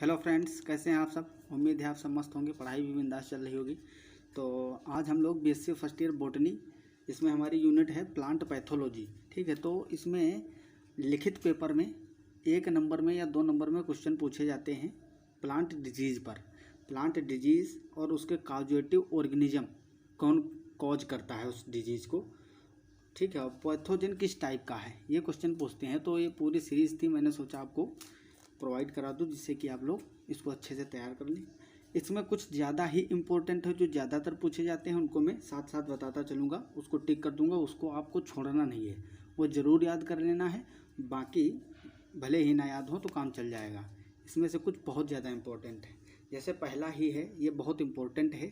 Hello friends, कैसे हैं आप सब। उम्मीद है आप सब मस्त होंगे, पढ़ाई भी बिंदास चल रही होगी। तो आज हम लोग बीएससी फर्स्ट ईयर बॉटनी, इसमें हमारी यूनिट है प्लांट पैथोलॉजी। ठीक है, तो इसमें लिखित पेपर में 1 नंबर में या 2 नंबर में क्वेश्चन पूछे जाते हैं प्लांट डिजीज़ पर। प्लांट डिजीज़ और उसके कॉजेटिव ऑर्गेनिज्म कौन कॉज करता है उस डिजीज़ को। ठीक है, और पैथोजन किस टाइप का है, ये क्वेश्चन पूछते हैं। तो ये पूरी सीरीज़ थी, मैंने सोचा आपको प्रोवाइड करा दूँ जिससे कि आप लोग इसको अच्छे से तैयार कर लें। इसमें कुछ ज़्यादा ही इम्पोर्टेंट है जो ज़्यादातर पूछे जाते हैं, उनको मैं साथ साथ बताता चलूँगा, उसको टिक कर दूँगा, उसको आपको छोड़ना नहीं है, वो ज़रूर याद कर लेना है। बाकी भले ही ना याद हो तो काम चल जाएगा। इसमें से कुछ बहुत ज़्यादा इम्पोर्टेंट है। जैसे पहला ही है, ये बहुत इम्पोर्टेंट है,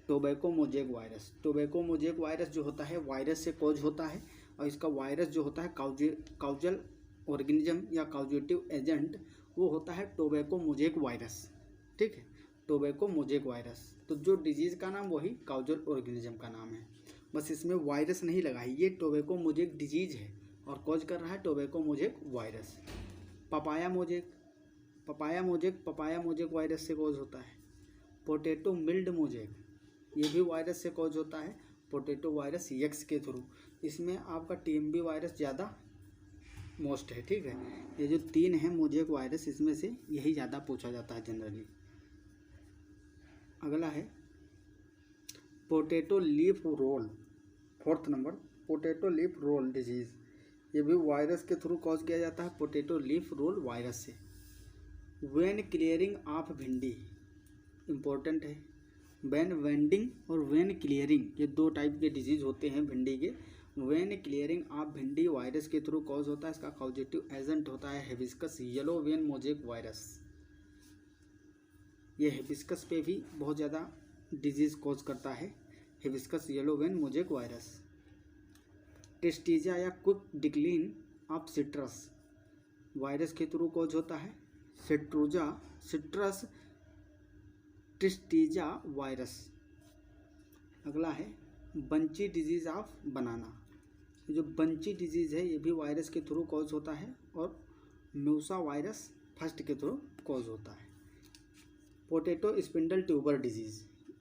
tobacco mosaic virus. Tobacco mosaic virus जो होता है वायरस से कॉज होता है, और इसका वायरस जो होता है काउजल ऑर्गेनिज्म या काउजेटिव एजेंट वो होता है टोबैको मोज़ेक वायरस। ठीक है, टोबैको मोज़ेक वायरस। तो जो डिजीज़ का नाम वही काउजल ऑर्गेनिज्म का नाम है, बस इसमें वायरस नहीं लगा है। ये टोबैको मोज़ेक डिजीज़ है और कॉज कर रहा है tobacco mosaic virus. Papaya mosaic virus से कॉज होता है। पोटैटो मिल्ड मोज़ेक, ये भी वायरस से कॉज होता है, पोटैटो वायरस एक्स के थ्रू। इसमें आपका टीएमबी वायरस ज़्यादा मोस्ट है। ठीक है, ये जो 3 है मोज़ेक वायरस, इसमें से यही ज़्यादा पूछा जाता है जनरली। अगला है potato leaf roll, 4th number, potato leaf roll disease. ये भी वायरस के थ्रू कॉज किया जाता है, पोटैटो लीफ रोल वायरस से। वेन क्लियरिंग ऑफ भिंडी इम्पोर्टेंट है। वेन वेंडिंग और वेन क्लियरिंग, ये 2 टाइप के डिजीज़ होते हैं भिंडी के। वेन क्लियरिंग ऑफ भिंडी वायरस के थ्रू कॉज होता है, इसका कॉजेटिव एजेंट होता है hibiscus yellow vein mosaic virus. ये हिबिस्कस पे भी बहुत ज़्यादा डिजीज़ कॉज करता है, hibiscus yellow vein mosaic virus. टेस्टीजा या quick decline of citrus virus के थ्रू कॉज होता है, सिट्रस टेस्टीजा वायरस। अगला है बंची डिजीज़ ऑफ बनाना। जो बंची डिजीज़ है ये भी वायरस के थ्रू कॉज होता है, और म्यूसा वायरस फर्स्ट के थ्रू कॉज होता है। पोटैटो स्पिंडल ट्यूबर डिजीज़,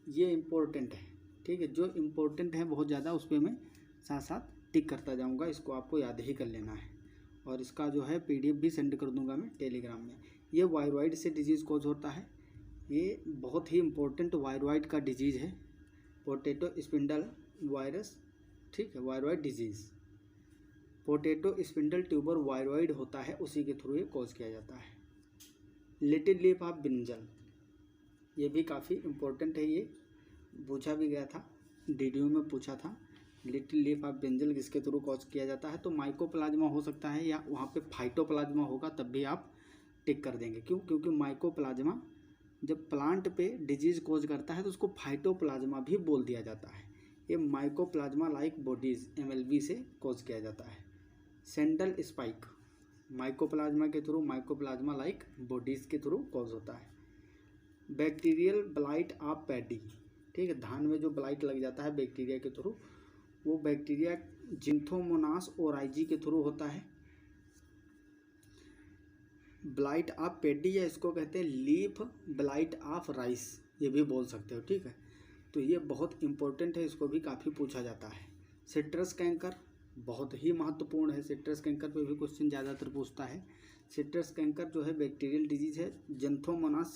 ये इम्पोर्टेंट है। ठीक है, जो इम्पोर्टेंट है बहुत ज़्यादा, उस पर मैं साथ साथ टिक करता जाऊंगा, इसको आपको याद ही कर लेना है। और इसका जो है PDF भी सेंड कर दूंगा मैं टेलीग्राम में। ये वायरॉइड से डिजीज़ कॉज होता है, ये बहुत ही इम्पोर्टेंट वायरॉइड का डिजीज़ है, पोटैटो स्पिंडल वायरस। ठीक है, viroid disease. Potato spindle tuber viroid होता है, उसी के थ्रू ये कॉज किया जाता है। लिटिल लीफ ऑफ ब्रिंजल, ये भी काफ़ी इम्पोर्टेंट है, ये पूछा भी गया था, DDU में पूछा था। लिटिल लीफ ऑफ ब्रिंजल किसके थ्रू कॉज किया जाता है, तो माइकोप्लाज्मा हो सकता है, या वहाँ पे फाइटोप्लाज्मा होगा, तब भी आप टिक कर देंगे। क्यों? क्योंकि माइकोप्लाज्मा जब प्लांट पे डिजीज़ कॉज करता है तो उसको फाइटोप्लाज्मा भी बोल दिया जाता है। ये माइकोप्लाज्मा लाइक बॉडीज़ MLB से कॉज किया जाता है। सेंडल स्पाइक माइकोप्लाज्मा के थ्रू, माइकोप्लाज्मा लाइक बॉडीज़ के थ्रू कॉज होता है। बैक्टीरियल ब्लाइट ऑफ पैडी, ठीक है, धान में जो ब्लाइट लग जाता है बैक्टीरिया के थ्रू, वो बैक्टीरिया जिंथोमोनास ओराइजी के थ्रू होता है। ब्लाइट ऑफ पैडी, या इसको कहते हैं लीफ ब्लाइट ऑफ राइस, ये भी बोल सकते हो। ठीक है, तो ये बहुत इंपॉर्टेंट है, इसको भी काफ़ी पूछा जाता है। सिट्रस कैंकर बहुत ही महत्वपूर्ण है, सिट्रस कैंकर पे भी क्वेश्चन ज़्यादातर पूछता है। सिट्रस कैंकर जो है बैक्टीरियल डिजीज़ है, जंथोमोनास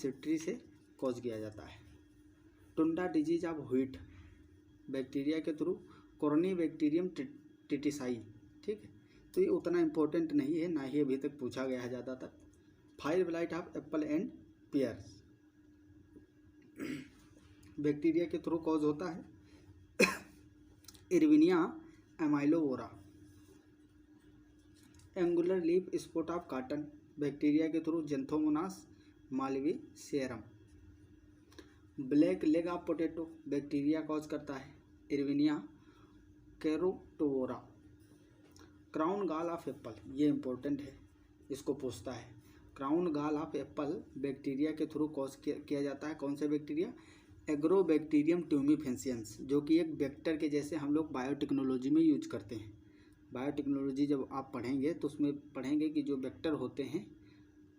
सिट्री से कॉज किया जाता है। टुंडा डिजीज ऑफ व्हीट बैक्टीरिया के थ्रू, कोरोनी बैक्टीरियम टिटिसाई। ठीक है, तो ये उतना इम्पोर्टेंट नहीं है, ना ही अभी तक पूछा गया है ज़्यादातर। Fire blight of apple and pears bacteria के थ्रू कॉज होता है। Erwinia amylovora. Angular leaf spot of cotton bacteria के through, Xanthomonas malvacearum. Black leg of potato bacteria cause करता है, Erwinia carotovora. Crown gall of apple, ये important है, इसको पूछता है। Crown gall of apple bacteria के थ्रू कॉज किया जाता है। कौन सा बैक्टीरिया? एग्रोबैक्टीरियम ट्यूमिफेंसियंस, जो कि एक वेक्टर के जैसे हम लोग बायोटेक्नोलॉजी में यूज करते हैं। बायोटेक्नोलॉजी जब आप पढ़ेंगे तो उसमें पढ़ेंगे कि जो वेक्टर होते हैं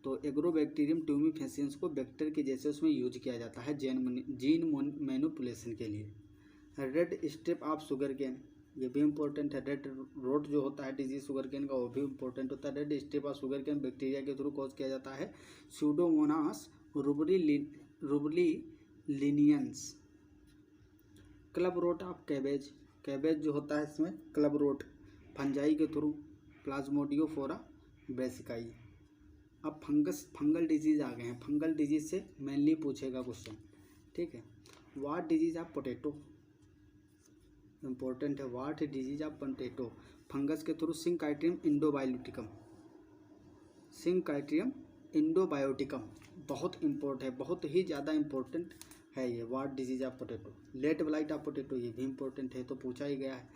तो एग्रोबैक्टीरियम ट्यूमिफेसियंस को वेक्टर के जैसे उसमें यूज किया जाता है जीन मैनिपुलेशन के लिए। Red stripe of sugar cane, ये भी इंपॉर्टेंट है। रेड रोट जो होता है डिजीज शुगर केन का, वो भी इंपॉर्टेंट होता है। Red stripe of sugar cane bacteria के थ्रू कॉज किया जाता है Pseudomonas rubrilineans. Club rot of cabbage, cabbage जो होता है इसमें क्लब रोट फंजाई के थ्रू प्लाज्मोडियोफोरा ब्रेसिकाई। अब फंगल डिजीज आ गए हैं। फंगल डिजीज से मेनली पूछेगा क्वेश्चन, ठीक है। Wart disease of potato, important है। Wart disease of potato, fungus के through Synchytrium endobioticum. Synchytrium endobioticum बहुत इम्पोर्टेंट है, बहुत ही ज़्यादा इम्पोर्टेंट है ये। What disease of potato. Late blight of potato, ये भी इम्पोर्टेंट है, तो पूछा ही गया है।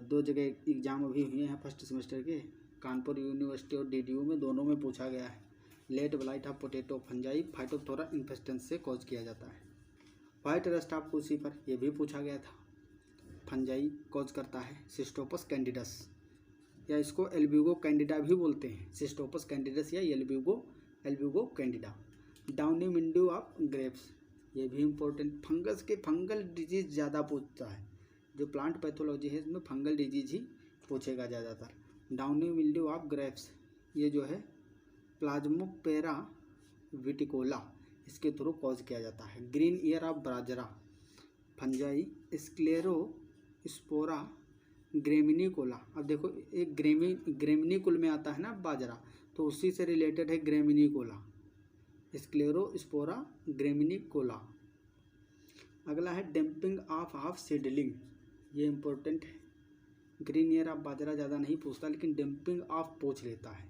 2 जगह एग्जाम अभी हुए हैं फर्स्ट सेमेस्टर के, कानपुर यूनिवर्सिटी और DDU में, दोनों में पूछा गया है। Late blight of potato fungi Phytophthora infestans से कॉज किया जाता है। वाइट रस्ट ऑफ क्रूसीफर, ये भी पूछा गया था, फंजाई कॉज करता है। सिस्टोपस कैंडिडस, या इसको एल्ब्यूगो कैंडिडा भी बोलते हैं, सिस्टोपस कैंडिडस या Albugo candida. Downy mildew of grapes, ये भी इम्पोर्टेंट। फंगस के फंगल डिजीज ज़्यादा पूछता है, जो प्लांट पैथोलॉजी है इसमें फंगल डिजीज ही पूछेगा ज़्यादातर। डाउनी मिल्ड्यू ऑफ ग्रेप्स, ये जो है प्लाज्मोपेरा विटिकोला, इसके थ्रू कॉज किया जाता है। Green ear of bajra, fungi Sclerospora graminicola. अब देखो एक ग्रेमिनिकुल में आता है ना बाजरा, तो उसी से रिलेटेड है ग्रेमिनिकोला, स्क्लेरोस्पोरा ग्रेमिनिकोला। अगला है डंपिंग ऑफ सीडलिंग, ये इंपॉर्टेंट है। ग्रीन ईयर ऑफ बाजरा ज़्यादा नहीं पूछता, लेकिन डंपिंग ऑफ पूछ लेता है।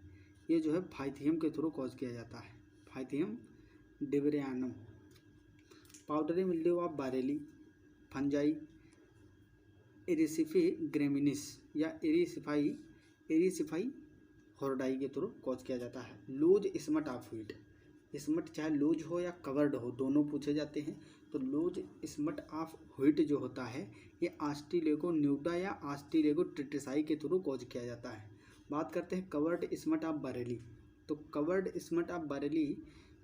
ये जो है फाइथियम के थ्रू कॉज किया जाता है, Pythium debaryanum. Powdery mildew of barley, fungi Erysiphe graminis या इरिसिफाई हॉर्डाई के थ्रू कॉज किया जाता है। Loose smut of wheat, smut चाहे लूज हो या कवर्ड हो, दोनों पूछे जाते हैं। तो लूज स्मट ऑफ व्हीट जो होता है ये आस्ट्रिलेगो न्यूटा या आस्ट्रिलेगो ट्रिटिसाई के थ्रू कॉज किया जाता है। बात करते हैं कवर्ड स्मट ऑफ बारेली, तो कवर्ड स्मट ऑफ बारेली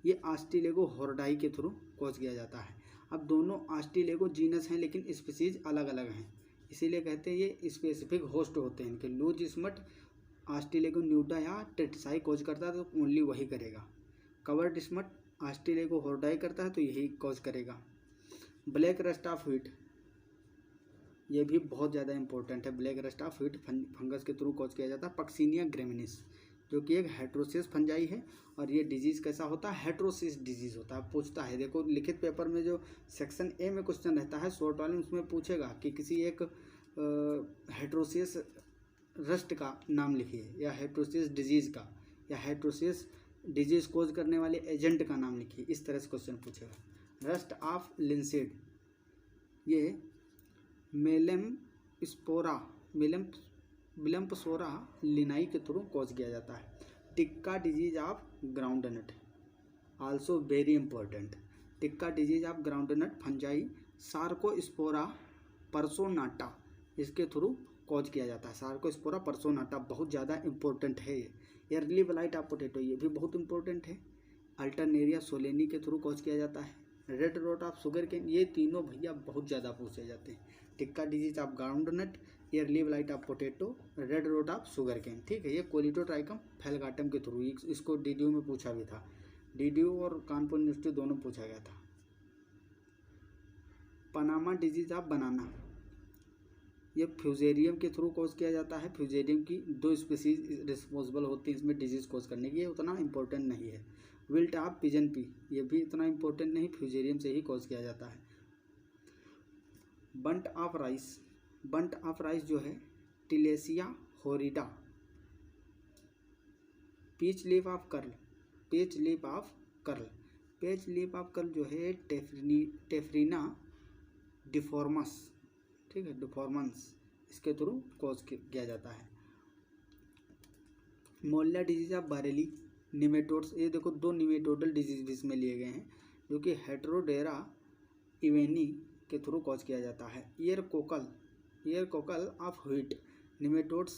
ये आस्ट्रिलेगो हॉर्डाई के थ्रू कॉज किया जाता है। अब दोनों आस्ट्रिलेगो जीनस हैं, लेकिन स्पीसीज अलग अलग हैं, इसीलिए कहते हैं ये स्पेसिफिक होस्ट होते हैं इनके। लूज स्मट आस्ट्रिलेगो न्यूटा या ट्रिटिसाई कॉज करता है तो ओनली वही करेगा। कवर्ड स्मट आस्ट्रिलेगो हॉर्डाई करता है तो यही कॉज करेगा। ब्लैक रस्ट ऑफ व्हीट, ये भी बहुत ज़्यादा इंपॉर्टेंट है। Black rust of wheat fungus के थ्रू कॉज किया जाता है। पक्सीनिया ग्रेमिनिस, जो कि एक हेट्रोसिस फंजाई है, और ये डिजीज़ कैसा होता है, हेट्रोसिस डिजीज़ होता है। पूछता है, देखो लिखित पेपर में जो सेक्शन ए में क्वेश्चन रहता है शॉर्ट वाले, उसमें पूछेगा कि किसी एक हेट्रोसिस रस्ट का नाम लिखिए, या हेट्रोसिस डिजीज़ का, या हेट्रोसिस डिजीज़ कोज करने वाले एजेंट का नाम लिखिए, इस तरह से क्वेश्चन पूछेगा। रस्ट ऑफ लिंसीड, ये मिलम्पसोरा लिनाई के थ्रू कॉज किया जाता है। Tikka disease of groundnut, also very important. Tikka disease of groundnut fungi Cercospora personata, इसके थ्रू कॉज किया जाता है। सार्कोस्पोरा पर्सोनाटा बहुत ज़्यादा इंपॉर्टेंट है ये। अर्ली ब्लाइट ऑफ पोटैटो, ये भी बहुत इंपॉर्टेंट है। अल्टरनेरिया सोलेनी के थ्रू कॉज किया जाता है। Red rot of sugar cane, ये तीनों भैया बहुत ज़्यादा पूछे जाते हैं। Tikka disease of groundnut, early blight of potato, red rot of sugar cane, ठीक है। ये कोलिटोट्राइकम फैलगाटम के थ्रू, इसको DDU में पूछा भी था, DDU और कानपुर यूनिवर्सिटी दोनों पूछा गया था। पनामा डिजीज ऑफ बनाना, ये फ्यूजेरियम के थ्रू कॉज किया जाता है। फ्यूजेरियम की 2 स्पीसीज रिस्पॉन्सिबल होती हैं इसमें डिजीज कॉज करने की, ये उतना इंपॉर्टेंट नहीं है। विल्ट ऑफ पिजन पी, ये भी इतना इंपॉर्टेंट नहीं, फ्यूजेरियम से ही कॉज किया जाता है। Bunt of rice, bunt of rice जो है Tilletia horrida. Peach leaf of curl, peach leaf of curl, peach leaf of curl जो है टेफ्रीना डिफॉर्मस, ठीक है, डिफॉर्मेंस, इसके थ्रू कॉज किया जाता है। मोलिया डिजीज ऑफ बारेली, निमेटोड्स, ये देखो 2 निमेटोडल डिजीज इसमें लिए गए हैं, जो कि हेटेरोडेरा इवेनी के थ्रू कॉज किया जाता है। Ear cockle of wheat, nematodes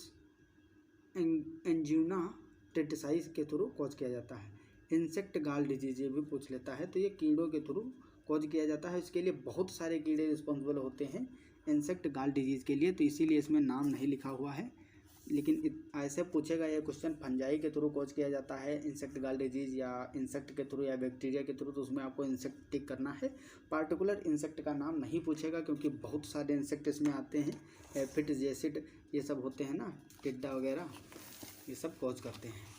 Anguina tritici के थ्रू कॉज किया जाता है। इंसेक्ट गाल डिजीज ये भी पूछ लेता है। तो ये कीड़ों के थ्रू कॉज किया जाता है। इसके लिए बहुत सारे कीड़े रिस्पॉन्सिबल होते हैं इंसेक्ट गाल डिजीज़ के लिए, तो इसीलिए इसमें नाम नहीं लिखा हुआ है। लेकिन ऐसे पूछेगा ये क्वेश्चन, फंजाई के थ्रू कॉज किया जाता है इंसेक्ट गाल डिजीज़ या इंसेक्ट के थ्रू या बैक्टीरिया के थ्रू, तो उसमें आपको इंसेक्ट टिक करना है। पार्टिकुलर इंसेक्ट का नाम नहीं पूछेगा क्योंकि बहुत सारे इंसेक्ट इसमें आते हैं। एफिड, जेसिड ये सब होते हैं ना, टिड्डा वगैरह, ये सब कॉज करते हैं।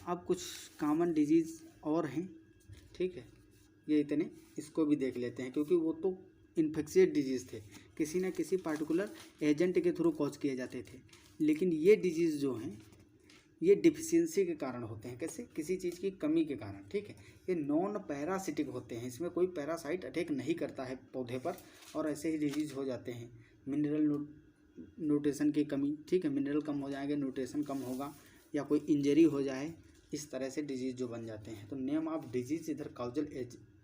अब कुछ कॉमन डिजीज़ और हैं, ठीक है, ये इतने इसको भी देख लेते हैं क्योंकि वो तो इन्फेक्शियस डिजीज़ थे, किसी न किसी पार्टिकुलर एजेंट के थ्रू कॉज किए जाते थे। लेकिन ये डिजीज़ जो हैं ये डिफिशियंसी के कारण होते हैं। कैसे? किसी चीज़ की कमी के कारण, ठीक है। ये नॉन पैरासिटिक होते हैं, इसमें कोई पैरासाइट अटैक नहीं करता है पौधे पर, और ऐसे ही डिजीज़ हो जाते हैं। मिनरल न्यूट्रिशन की कमी, ठीक है, मिनरल कम हो जाएंगे, न्यूट्रिशन कम होगा, या कोई इंजरी हो जाए, इस तरह से डिजीज़ जो बन जाते हैं। तो नेम ऑफ डिजीज़ इधर काउजल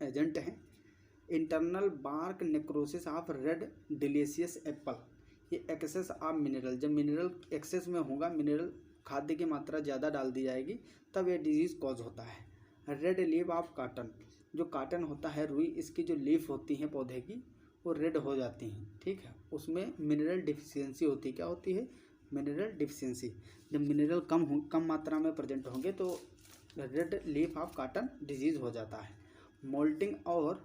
एजेंट है। Internal bark necrosis of red delicious apple, ये एक्सेस ऑफ मिनरल, जब मिनरल एक्सेस में होगा, मिनरल खाद्य की मात्रा ज़्यादा डाल दी जाएगी, तब ये डिजीज़ कॉज होता है। रेड लीफ ऑफ काटन, जो काटन होता है रुई, इसकी जो लीफ होती हैं पौधे की वो रेड हो जाती हैं, ठीक है, उसमें मिनरल डिफिशियंसी होती है। क्या होती है? Mineral deficiency. जब मिनरल कम मात्रा में प्रेजेंट होंगे तो red leaf of cotton disease हो जाता है। मोल्टिंग और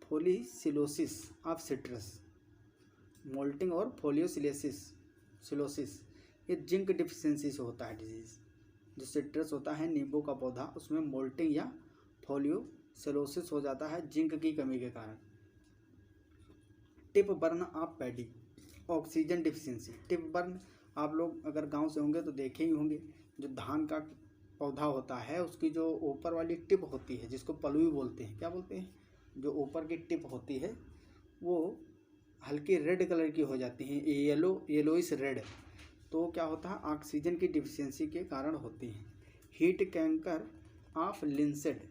फोलिसिलोसिस ऑफ सिट्रस, मोल्टिंग और फोलियोसिलोसिस ये जिंक डिफिशियंसी से होता है डिजीज़। जो सिट्रस होता है नींबू का पौधा, उसमें मोल्टिंग या फोलियोसिलोसिस हो जाता है जिंक की कमी के कारण। Tip burn of paddy, oxygen deficiency. Tip burn आप लोग अगर गांव से होंगे तो देखे ही होंगे, जो धान का पौधा होता है उसकी जो ऊपर वाली टिप होती है, जिसको पलुई बोलते हैं, क्या बोलते हैं, जो ऊपर की टिप होती है वो हल्की रेड कलर की हो जाती है, येलोइश रेड। तो क्या होता है? ऑक्सीजन की डिफिशियंसी के कारण होती है। Heat canker of linseed,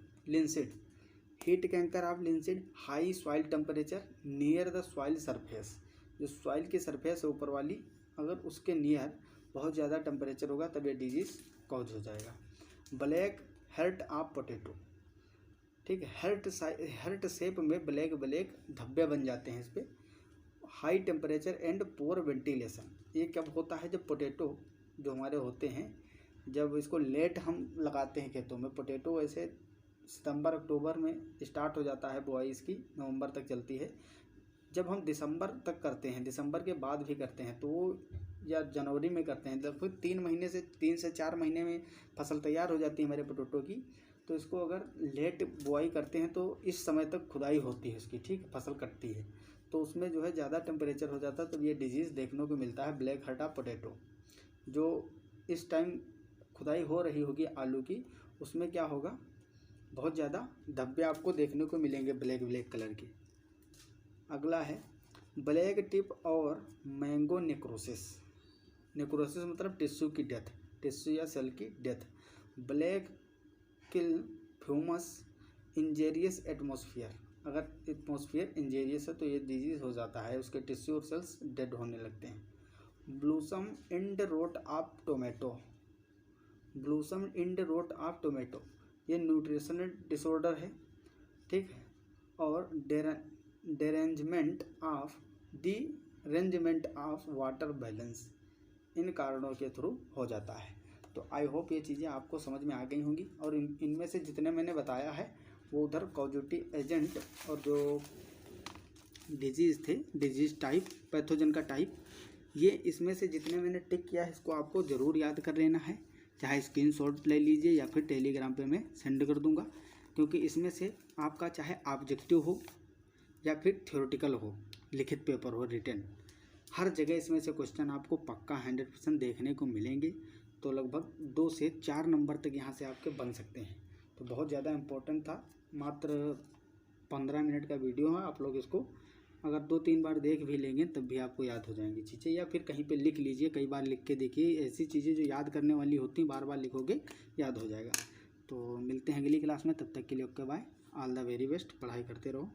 heat canker of linseed, high soil temperature near the soil surface, जो सॉइल की सरफेस है ऊपर वाली, अगर उसके नियर बहुत ज़्यादा टेम्परेचर होगा तब ये डिजीज़ कॉज हो जाएगा। ब्लैक हर्ट ऑफ पोटैटो, ठीक है, हर्ट शेप में ब्लैक धब्बे बन जाते हैं इस पर। High temperature and poor ventilation, ये कब होता है? जब पोटैटो जो हमारे होते हैं, जब इसको लेट हम लगाते हैं खेतों में, पोटैटो ऐसे सितंबर अक्टूबर में स्टार्ट हो जाता है बुआई, इसकी नवंबर तक चलती है। जब हम दिसंबर तक करते हैं, दिसंबर के बाद भी करते हैं, तो या जनवरी में करते हैं, लगभग 3 से 4 महीने में फसल तैयार हो जाती है हमारे पोटैटो की। तो इसको अगर लेट बुआई करते हैं तो इस समय तक खुदाई होती है इसकी, ठीक, फसल कटती है, तो उसमें जो है ज़्यादा टेम्परेचर हो जाता है, तब ये डिजीज़ देखने को मिलता है, ब्लैक हर्ट ऑफ पोटैटो। जो इस टाइम खुदाई हो रही होगी आलू की, उसमें क्या होगा? बहुत ज़्यादा धब्बे आपको देखने को मिलेंगे ब्लैक कलर के। अगला है ब्लैक टिप और मैंगो नेक्रोसिस। नेक्रोसिस मतलब टिश्यू की डेथ, टिश्यू या सेल की डेथ। ब्लैक किल फ्यूमस इंजेरियस एटमॉस्फेयर, अगर एटमॉस्फेयर इंजेरियस है तो ये डिजीज़ हो जाता है, उसके टिश्यू और सेल्स डेड होने लगते हैं। Blossom end rot of tomato, blossom end rot of tomato, ये न्यूट्रिशनल डिसऑर्डर है, ठीक है, और डेरेंजमेंट ऑफ वाटर बैलेंस, इन कारणों के थ्रू हो जाता है। तो आई होप ये चीज़ें आपको समझ में आ गई होंगी, और इनमें से जितने मैंने बताया है वो उधर कॉजेटिव एजेंट और जो डिजीज़ थे, डिजीज़ टाइप, पैथोजन का टाइप, ये इसमें से जितने मैंने टिक किया है इसको आपको ज़रूर याद कर लेना है। चाहे स्क्रीनशॉट ले लीजिए या फिर टेलीग्राम पे मैं सेंड कर दूंगा, क्योंकि इसमें से आपका चाहे ऑब्जेक्टिव हो या फिर थ्योरेटिकल हो, लिखित पेपर हो, रिटन, हर जगह इसमें से क्वेश्चन आपको पक्का 100% देखने को मिलेंगे। तो लगभग 2 से 4 नंबर तक यहाँ से आपके बन सकते हैं। तो बहुत ज़्यादा इम्पोर्टेंट था, मात्र 15 मिनट का वीडियो है। आप लोग इसको अगर 2-3 बार देख भी लेंगे तब भी आपको याद हो जाएंगी चीज़ें, या फिर कहीं पे लिख लीजिए, कई बार लिख के देखिए, ऐसी चीज़ें जो याद करने वाली होती हैं बार बार लिखोगे याद हो जाएगा। तो मिलते हैं अगली क्लास में, तब तक के लिए okay bye, all the very best, पढ़ाई करते रहो।